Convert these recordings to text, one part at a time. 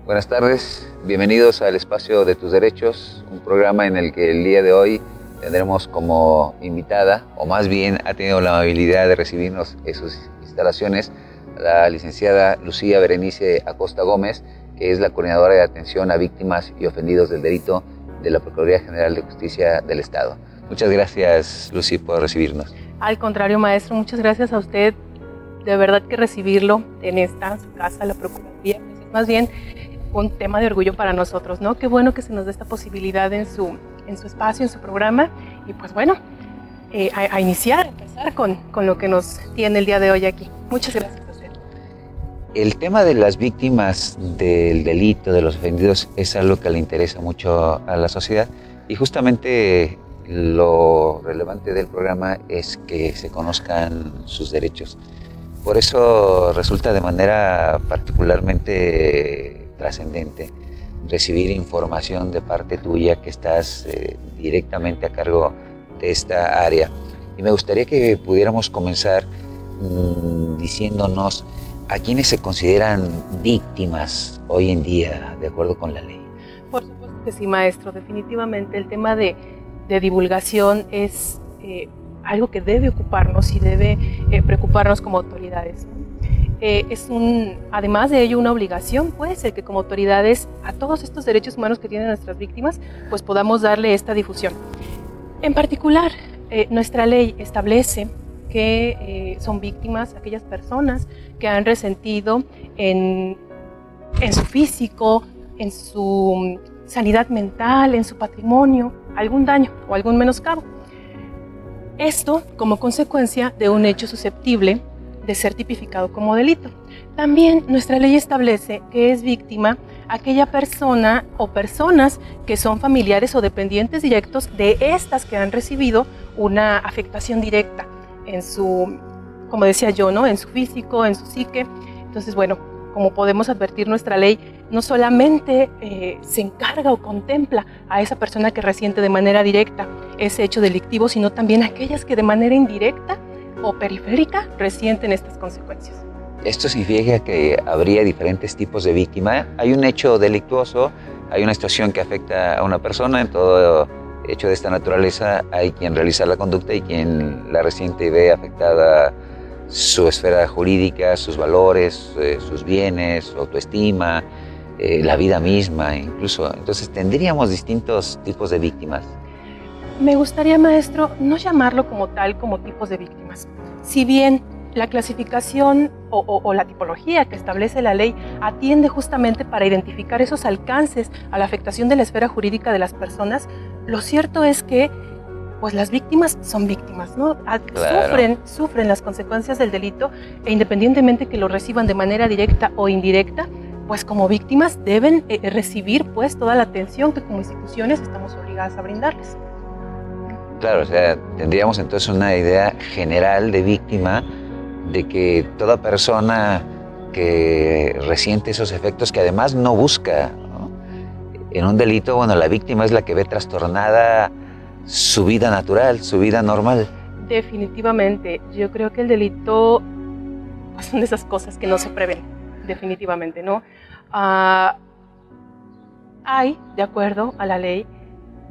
Buenas tardes, bienvenidos al Espacio de tus Derechos, un programa en el que el día de hoy tendremos como invitada, o más bien ha tenido la amabilidad de recibirnos en sus instalaciones, a la licenciada Lucía Berenice Acosta Gómez, que es la coordinadora de atención a víctimas y ofendidos del delito de la Procuraduría General de Justicia del Estado. Muchas gracias, Lucy, por recibirnos. Al contrario, maestro, muchas gracias a usted. De verdad que recibirlo en su casa, la Procuraduría, es más bien un tema de orgullo para nosotros, ¿no? Qué bueno que se nos dé esta posibilidad en su espacio, en su programa. Y pues bueno, a empezar con lo que nos tiene el día de hoy aquí. Muchas gracias a usted. El tema de las víctimas del delito, de los ofendidos, es algo que le interesa mucho a la sociedad. Y justamente lo relevante del programa es que se conozcan sus derechos. Por eso resulta de manera particularmente trascendente recibir información de parte tuya que estás directamente a cargo de esta área. Y me gustaría que pudiéramos comenzar diciéndonos a quiénes se consideran víctimas hoy en día, de acuerdo con la ley. Por supuesto que sí, maestro. Definitivamente el tema de divulgación es algo que debe ocuparnos y debe preocuparnos como autoridades. Además de ello, una obligación puede ser que como autoridades a todos estos derechos humanos que tienen nuestras víctimas, pues podamos darle esta difusión. En particular, nuestra ley establece que son víctimas aquellas personas que han resentido en su físico, en su sanidad mental, en su patrimonio, algún daño o algún menoscabo. Esto como consecuencia de un hecho susceptible de ser tipificado como delito. También nuestra ley establece que es víctima aquella persona o personas que son familiares o dependientes directos de estas que han recibido una afectación directa en su, como decía yo, ¿no? En su físico, en su psique. Entonces, bueno, como podemos advertir, nuestra ley no solamente se encarga o contempla a esa persona que resiente de manera directa ese hecho delictivo, sino también aquellas que de manera indirecta o periférica resienten estas consecuencias. Esto significa que habría diferentes tipos de víctima. Hay un hecho delictuoso, hay una situación que afecta a una persona. En todo hecho de esta naturaleza hay quien realiza la conducta y quien la resiente y ve afectada su esfera jurídica, sus valores, sus bienes, su autoestima, la vida misma incluso. Entonces tendríamos distintos tipos de víctimas. Me gustaría, maestro, no llamarlo como tal, como tipos de víctimas. Si bien la clasificación o la tipología que establece la ley atiende justamente para identificar esos alcances a la afectación de la esfera jurídica de las personas, lo cierto es que pues las víctimas son víctimas, ¿no? Claro. Sufren las consecuencias del delito e independientemente que lo reciban de manera directa o indirecta, pues como víctimas deben recibir pues toda la atención que como instituciones estamos obligadas a brindarles. Claro, o sea, tendríamos entonces una idea general de víctima, de que toda persona que resiente esos efectos, que además no busca, ¿no? En un delito, bueno, la víctima es la que ve trastornada su vida natural, su vida normal. Definitivamente, yo creo que el delito pues, son de esas cosas que no se prevén, definitivamente, ¿no? Hay, de acuerdo a la ley,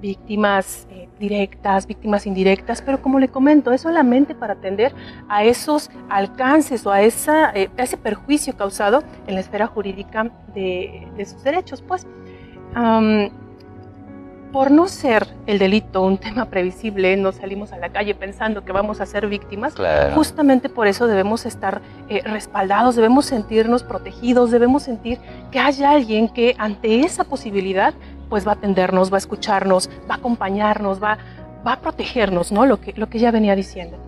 víctimas directas, víctimas indirectas, pero como le comento, es solamente para atender a esos alcances o a ese perjuicio causado en la esfera jurídica de sus derechos, pues. Por no ser el delito un tema previsible, no salimos a la calle pensando que vamos a ser víctimas. Claro. Justamente por eso debemos estar respaldados, debemos sentirnos protegidos, debemos sentir que hay alguien que ante esa posibilidad pues va a atendernos, va a escucharnos, va a acompañarnos, va a protegernos, ¿no? Lo que ya venía diciendo.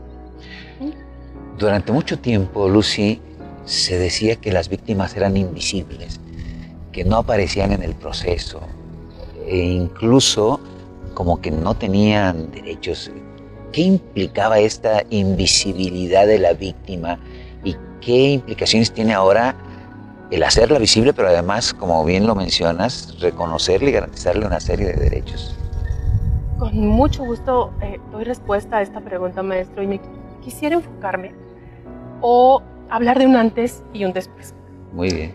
Durante mucho tiempo, Lucy, se decía que las víctimas eran invisibles, que no aparecían en el proceso, e incluso como que no tenían derechos. ¿Qué implicaba esta invisibilidad de la víctima y qué implicaciones tiene ahora el hacerla visible, pero además, como bien lo mencionas, reconocerle y garantizarle una serie de derechos? Con mucho gusto doy respuesta a esta pregunta, maestro, y me quisiera enfocarme o hablar de un antes y un después. Muy bien.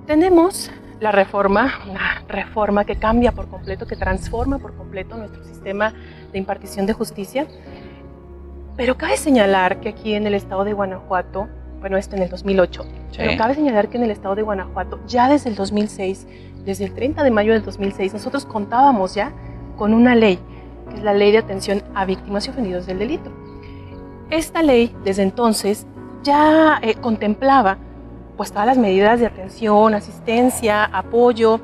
Tenemos la reforma, una reforma que cambia por completo, que transforma por completo nuestro sistema de impartición de justicia. Pero cabe señalar que aquí en el estado de Guanajuato, bueno, esto en el 2008, pero cabe señalar que en el estado de Guanajuato, ya desde el 2006, desde el 30 de mayo del 2006, nosotros contábamos ya con una ley, que es la Ley de Atención a Víctimas y Ofendidos del Delito. Esta ley, desde entonces, ya contemplaba pues todas las medidas de atención, asistencia, apoyo.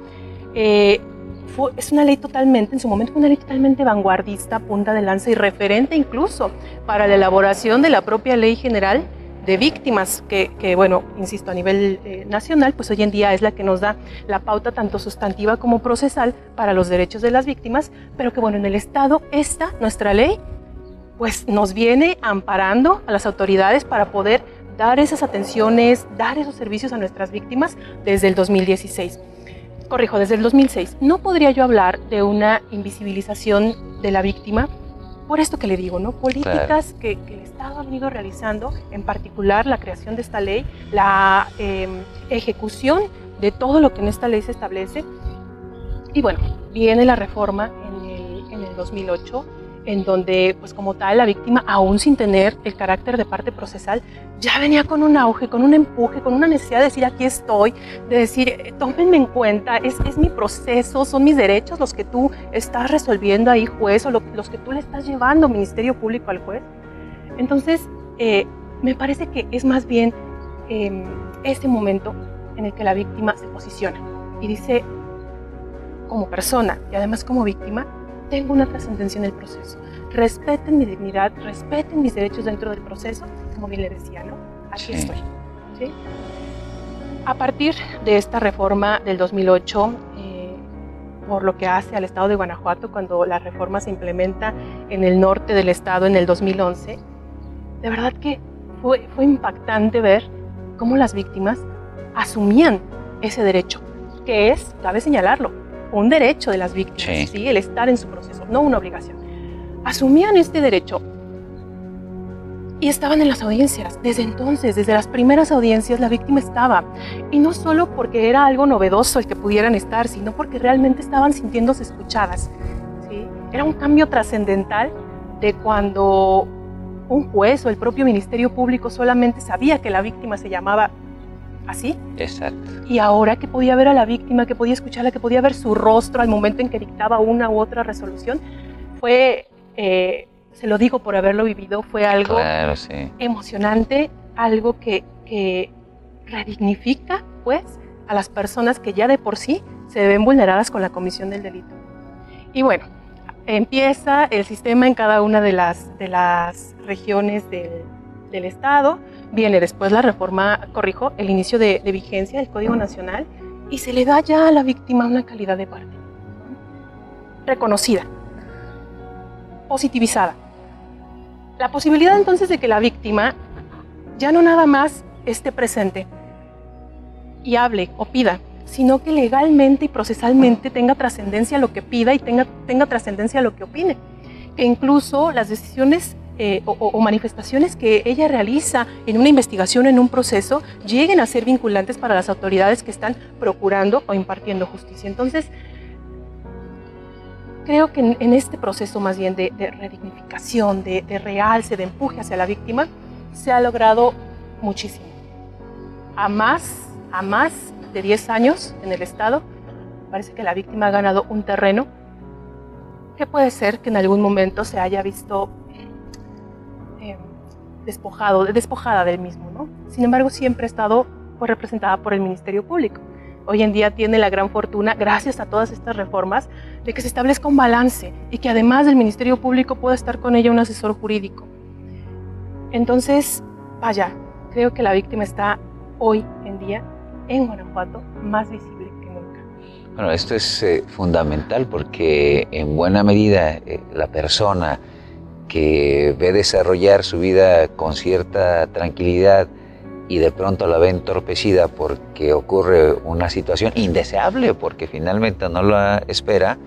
Es una ley totalmente, en su momento fue una ley totalmente vanguardista, punta de lanza y referente incluso para la elaboración de la propia Ley General de Víctimas, que bueno, insisto, a nivel nacional, pues hoy en día es la que nos da la pauta tanto sustantiva como procesal para los derechos de las víctimas, pero que bueno, en el Estado nuestra ley, pues nos viene amparando a las autoridades para poder dar esas atenciones, dar esos servicios a nuestras víctimas desde el 2016. Corrijo, desde el 2006. No podría yo hablar de una invisibilización de la víctima por esto que le digo, ¿no? Políticas que el Estado ha venido realizando, en particular la creación de esta ley, la ejecución de todo lo que en esta ley se establece. Y bueno, viene la reforma en el 2008, en donde, pues como tal, la víctima, aún sin tener el carácter de parte procesal, ya venía con un auge, con un empuje, con una necesidad de decir, aquí estoy, de decir, tómenme en cuenta, es mi proceso, son mis derechos los que tú estás resolviendo ahí, juez, o los que tú le estás llevando, Ministerio Público, al juez. Entonces, me parece que es más bien ese momento en el que la víctima se posiciona y dice, como persona y además como víctima, tengo una trascendencia en el proceso. Respeten mi dignidad, respeten mis derechos dentro del proceso, como bien le decía, ¿no? Aquí estoy. ¿Sí? A partir de esta reforma del 2008, por lo que hace al estado de Guanajuato, cuando la reforma se implementa en el norte del estado en el 2011, de verdad que fue impactante ver cómo las víctimas asumían ese derecho, que es, cabe señalarlo, un derecho de las víctimas, ¿sí? El estar en su proceso, no una obligación. Asumían este derecho y estaban en las audiencias. Desde entonces, desde las primeras audiencias, la víctima estaba. Y no solo porque era algo novedoso el que pudieran estar, sino porque realmente estaban sintiéndose escuchadas, ¿sí? Era un cambio trascendental de cuando un juez o el propio Ministerio Público solamente sabía que la víctima se llamaba así. Exacto. Y ahora que podía ver a la víctima, que podía escucharla, que podía ver su rostro al momento en que dictaba una u otra resolución, fue, se lo digo por haberlo vivido, fue algo emocionante, algo que redignifica, pues, a las personas que ya de por sí se ven vulneradas con la comisión del delito. Y bueno, empieza el sistema en cada una de las regiones del Estado. Viene después la reforma, corrijo, el inicio de vigencia del Código Nacional y se le da ya a la víctima una calidad de parte reconocida, positivizada. La posibilidad entonces de que la víctima ya no nada más esté presente y hable o pida, sino que legalmente y procesalmente tenga trascendencia lo que pida y tenga trascendencia lo que opine. Que incluso las decisiones o manifestaciones que ella realiza en una investigación, en un proceso, lleguen a ser vinculantes para las autoridades que están procurando o impartiendo justicia. Entonces, creo que en este proceso más bien de redignificación, de realce, de empuje hacia la víctima, se ha logrado muchísimo. A más de 10 años en el Estado, parece que la víctima ha ganado un terreno que puede ser que en algún momento se haya visto despojada del mismo, ¿no? Sin embargo, siempre ha estado pues, representada por el Ministerio Público. Hoy en día tiene la gran fortuna, gracias a todas estas reformas, de que se establezca un balance y que además del Ministerio Público pueda estar con ella un asesor jurídico. Entonces, vaya, creo que la víctima está hoy en día en Guanajuato más visible que nunca. Bueno, esto es fundamental porque en buena medida la persona que ve desarrollar su vida con cierta tranquilidad y de pronto la ve entorpecida porque ocurre una situación indeseable, porque finalmente no la espera,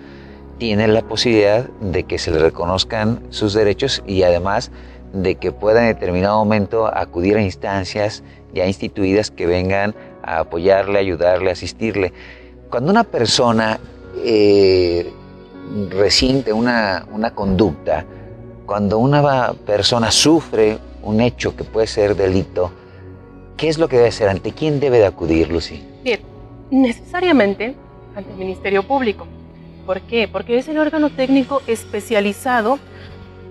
tiene la posibilidad de que se le reconozcan sus derechos y además de que pueda en determinado momento acudir a instancias ya instituidas que vengan a apoyarle, ayudarle, asistirle. Cuando una persona resiente una conducta, cuando una persona sufre un hecho que puede ser delito, ¿qué es lo que debe hacer? ¿Ante quién debe de acudir, Lucy? Bien, necesariamente ante el Ministerio Público. ¿Por qué? Porque es el órgano técnico especializado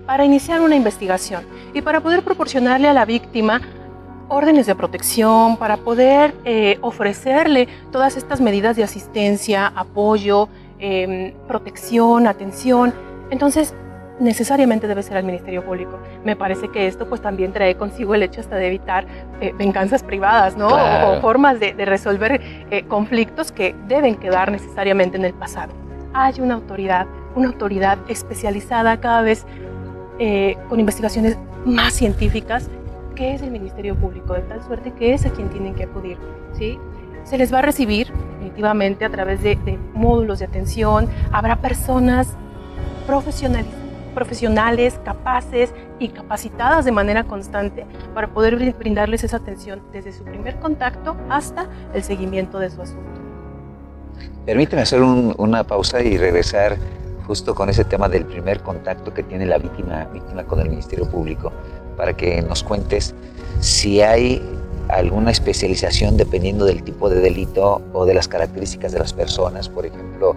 para iniciar una investigación y para poder proporcionarle a la víctima órdenes de protección, para poder ofrecerle todas estas medidas de asistencia, apoyo, protección, atención. Entonces, necesariamente debe ser al Ministerio Público. Me parece que esto pues también trae consigo el hecho hasta de evitar venganzas privadas, ¿no? Claro. O formas de resolver conflictos que deben quedar necesariamente en el pasado. Hay una autoridad especializada cada vez con investigaciones más científicas, que es el Ministerio Público, de tal suerte que es a quien tienen que acudir, ¿sí? Se les va a recibir definitivamente a través de módulos de atención. Habrá personas profesionales, capaces y capacitadas de manera constante para poder brindarles esa atención desde su primer contacto hasta el seguimiento de su asunto. Permíteme hacer una pausa y regresar justo con ese tema del primer contacto que tiene la víctima con el Ministerio Público, para que nos cuentes si hay alguna especialización dependiendo del tipo de delito o de las características de las personas. Por ejemplo,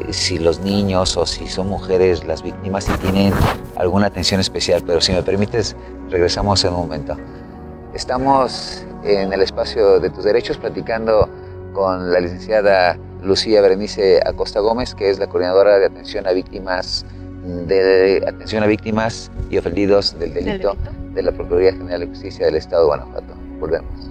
si los niños o si son mujeres las víctimas, si tienen alguna atención especial. Pero si me permites, regresamos en un momento. Estamos en el espacio de tus derechos platicando con la licenciada Lucía Berenice Acosta Gómez, que es la coordinadora de atención a víctimas y ofendidos del delito de la Procuraduría General de Justicia del Estado de Guanajuato. Volvemos.